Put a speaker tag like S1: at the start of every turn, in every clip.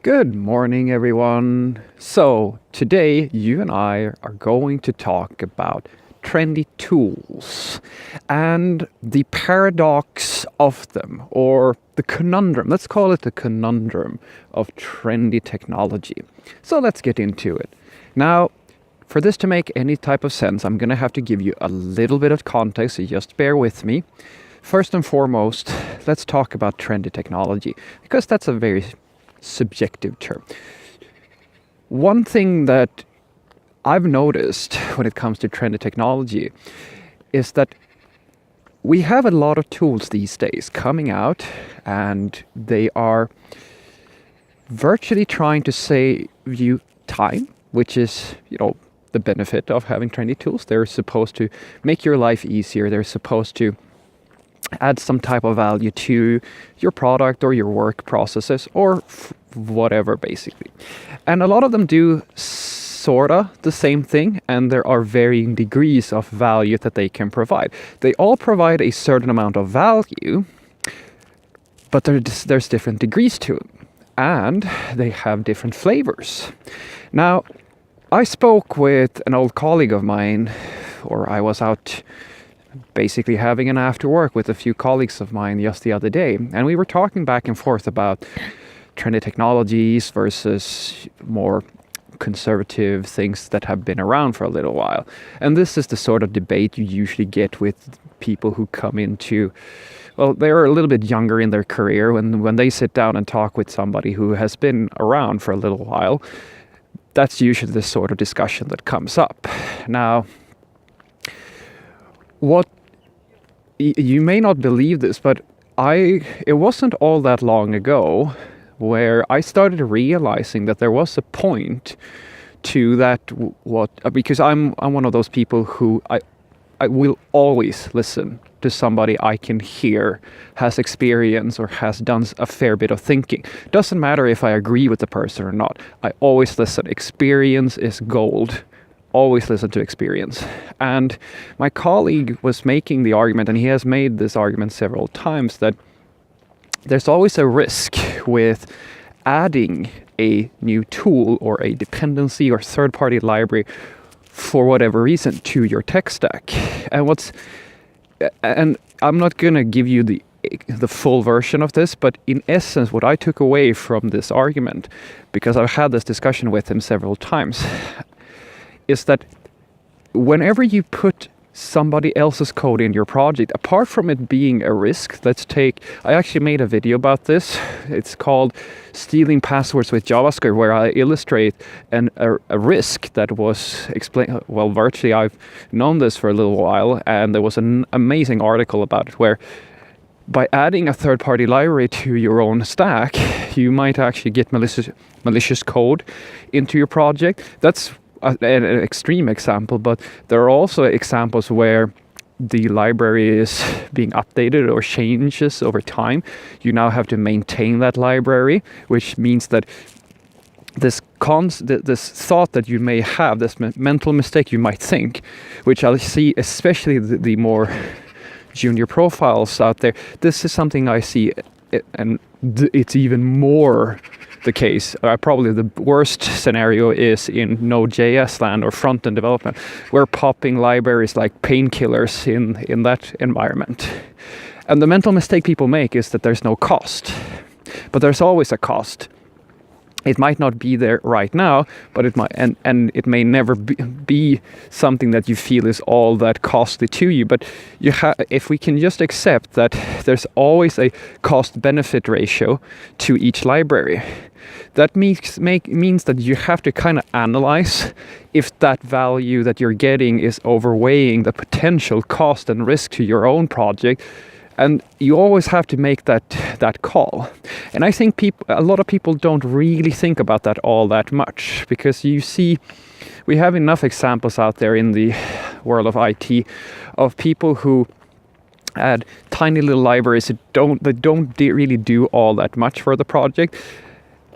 S1: Good morning, everyone. So, today you and I are going to talk about trendy tools and the paradox of them, or the conundrum. Let's call it the conundrum of trendy technology. So, let's get into it. Now, for this to make any type of sense, I'm going to have to give you a little bit of context, so just bear with me. First and foremost, let's talk about trendy technology, because that's a very subjective term. One thing that I've noticed when it comes to trendy technology is that we have a lot of tools these days coming out, and they are virtually trying to save you time, which is, the benefit of having trendy tools. They're supposed to make your life easier. They're supposed to add some type of value to your product or your work processes or whatever, basically. And a lot of them do sorta the same thing, and there are varying degrees of value that they can provide. They all provide a certain amount of value, but there's different degrees to it, and they have different flavors. Now, I spoke with an old colleague of mine, or I was out basically having an after work with a few colleagues of mine just the other day, and we were talking back and forth about trendy technologies versus more conservative things that have been around for a little while. And this is the sort of debate you usually get with people who come into, well, they're a little bit younger in their career. When they sit down and talk with somebody who has been around for a little while, that's usually the sort of discussion that comes up. Now, what you may not believe this, but it wasn't all that long ago where I started realizing that there was a point to that. Because I'm one of those people who I will always listen to somebody I can hear has experience or has done a fair bit of thinking. Doesn't matter if I agree with the person or not. I always listen. Experience is gold. Always listen to experience. And my colleague was making the argument, and he has made this argument several times, that there's always a risk with adding a new tool or a dependency or third-party library for whatever reason to your tech stack. And I'm not going to give you the full version of this, but in essence, what I took away from this argument, because I've had this discussion with him several times, is that whenever you put somebody else's code in your project, apart from it being a risk, I actually made a video about this. It's called Stealing Passwords with JavaScript, where I illustrate a risk that was explained. Well, virtually I've known this for a little while, and there was an amazing article about it where by adding a third-party library to your own stack, you might actually get malicious code into your project. That's an extreme example, but there are also examples where the library is being updated or changes over time. You now have to maintain that library, which means that this thought that you may have, this mental mistake you might think, which I'll see especially the more junior profiles out there, this is something I see, and it's even more the case. Probably the worst scenario is in Node.js land or front-end development. We're popping libraries like painkillers in that environment. And the mental mistake people make is that there's no cost. But there's always a cost. It might not be there right now, but it might, and it may never be something that you feel is all that costly to you. But if we can just accept that there's always a cost-benefit ratio to each library, that means that you have to kind of analyze if that value that you're getting is overweighing the potential cost and risk to your own project. And you always have to make that call. And I think a lot of people don't really think about that all that much, because you see, we have enough examples out there in the world of IT of people who add tiny little libraries that don't really do all that much for the project.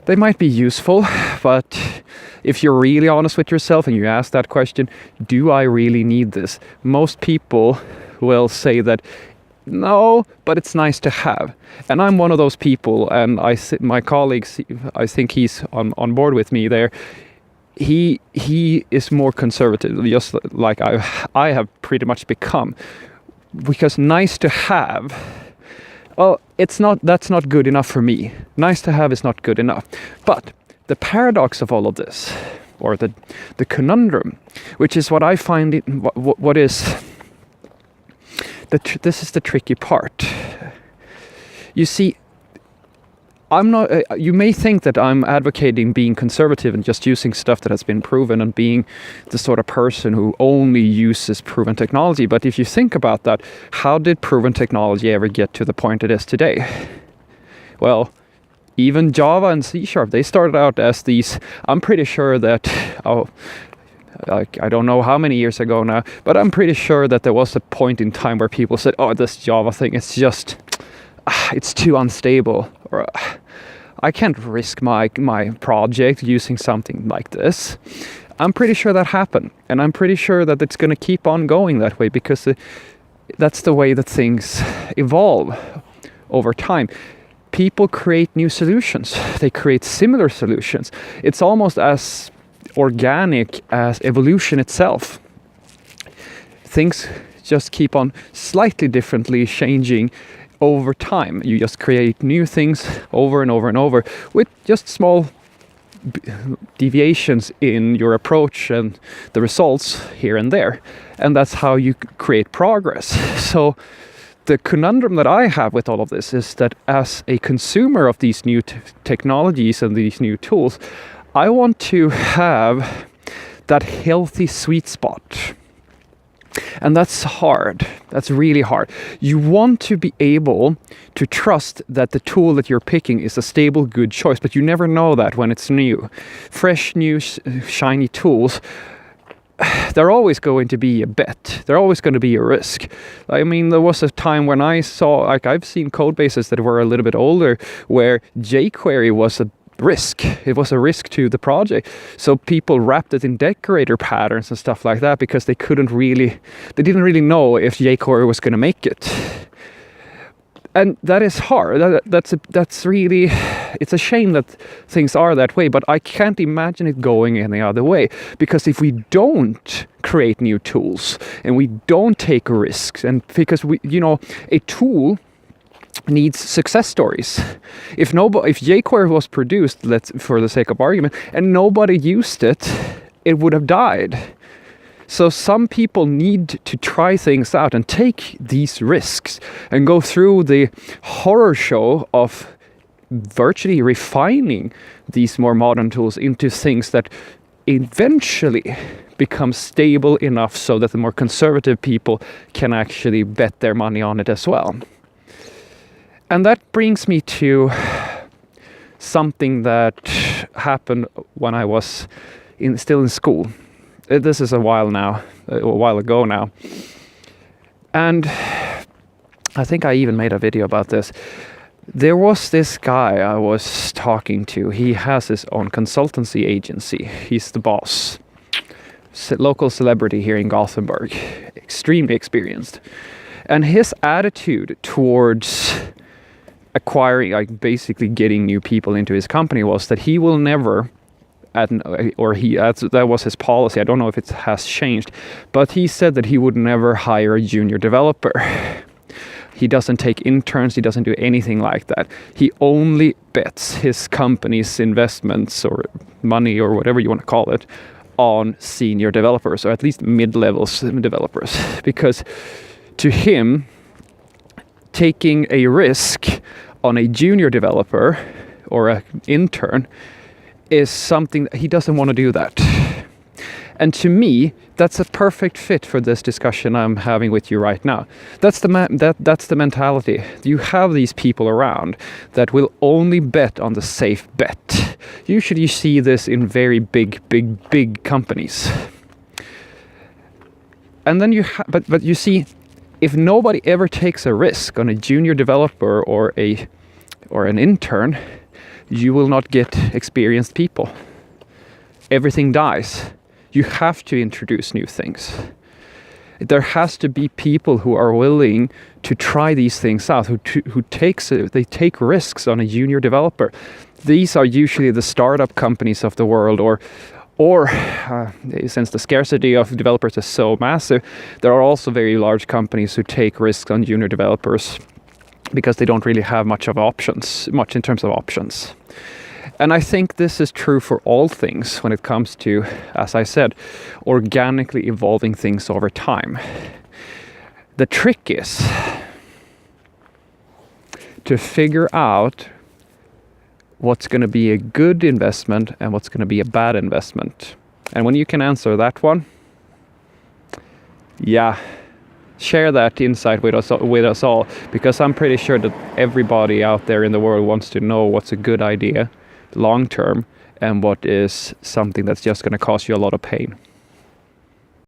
S1: They might be useful, but if you're really honest with yourself and you ask that question, do I really need this? Most people will say that No, but it's nice to have. And I'm one of those people, and my colleagues, I think he's on board with me there. He is more conservative, just like I have pretty much become. Because nice to have, well, that's not good enough for me. Nice to have is not good enough. But the paradox of all of this, or the conundrum, which is what I find what is this is the tricky part. You see, I'm not. You may think that I'm advocating being conservative and just using stuff that has been proven and being the sort of person who only uses proven technology. But if you think about that, how did proven technology ever get to the point it is today? Well, even Java and C#, they started out as these. I'm pretty sure that. I don't know how many years ago now, but I'm pretty sure that there was a point in time where people said, "Oh, this Java thing, it's just, it's too unstable," or "I can't risk my project using something like this." I'm pretty sure that happened, and I'm pretty sure that it's going to keep on going that way because that's the way that things evolve over time. People create new solutions. They create similar solutions. It's almost as organic as evolution itself. Things just keep on slightly differently changing over time. You just create new things over and over and over with just small deviations in your approach and the results here and there. And that's how you create progress. So the conundrum that I have with all of this is that as a consumer of these new technologies and these new tools, I want to have that healthy sweet spot. And that's hard. That's really hard. You want to be able to trust that the tool that you're picking is a stable, good choice, but you never know that when it's new. Fresh, new, shiny tools, they're always going to be a bet. They're always going to be a risk. I mean, there was a time when I saw, like I've seen code bases that were a little bit older where jQuery was a risk. It was a risk to the project. So people wrapped it in decorator patterns and stuff like that because they didn't really know if jQuery was going to make it. And that is hard. That's really, it's a shame that things are that way, but I can't imagine it going any other way. Because if we don't create new tools and we don't take risks, and because a tool needs success stories. If jQuery was produced, for the sake of argument, and nobody used it, it would have died. So some people need to try things out and take these risks and go through the horror show of virtually refining these more modern tools into things that eventually become stable enough so that the more conservative people can actually bet their money on it as well. And that brings me to something that happened when I was still in school. This is a while ago now. And I think I even made a video about this. There was this guy I was talking to. He has his own consultancy agency. He's the boss. Local celebrity here in Gothenburg. Extremely experienced. And his attitude towards acquiring, basically getting new people into his company was that he will never, that was his policy. I don't know if it has changed, but he said that he would never hire a junior developer. He doesn't take interns. He doesn't do anything like that. He only bets his company's investments or money or whatever you want to call it on senior developers, or at least mid-level developers, because to him, taking a risk on a junior developer or an intern is something that he doesn't want to do that. And to me, that's a perfect fit for this discussion I'm having with you right now. That's the mentality. You have these people around that will only bet on the safe bet. Usually you see this in very big companies. And then but you see, if nobody ever takes a risk on a junior developer or an intern, you will not get experienced people. Everything dies. You have to introduce new things. There has to be people who are willing to try these things out, they take risks on a junior developer. These are usually the startup companies of the world, or since the scarcity of developers is so massive, there are also very large companies who take risks on junior developers because they don't really have much in terms of options. And I think this is true for all things when it comes to, as I said, organically evolving things over time. The trick is to figure out what's going to be a good investment and what's going to be a bad investment. And when you can answer that one, share that insight with us all, because I'm pretty sure that everybody out there in the world wants to know what's a good idea long term and what is something that's just going to cause you a lot of pain.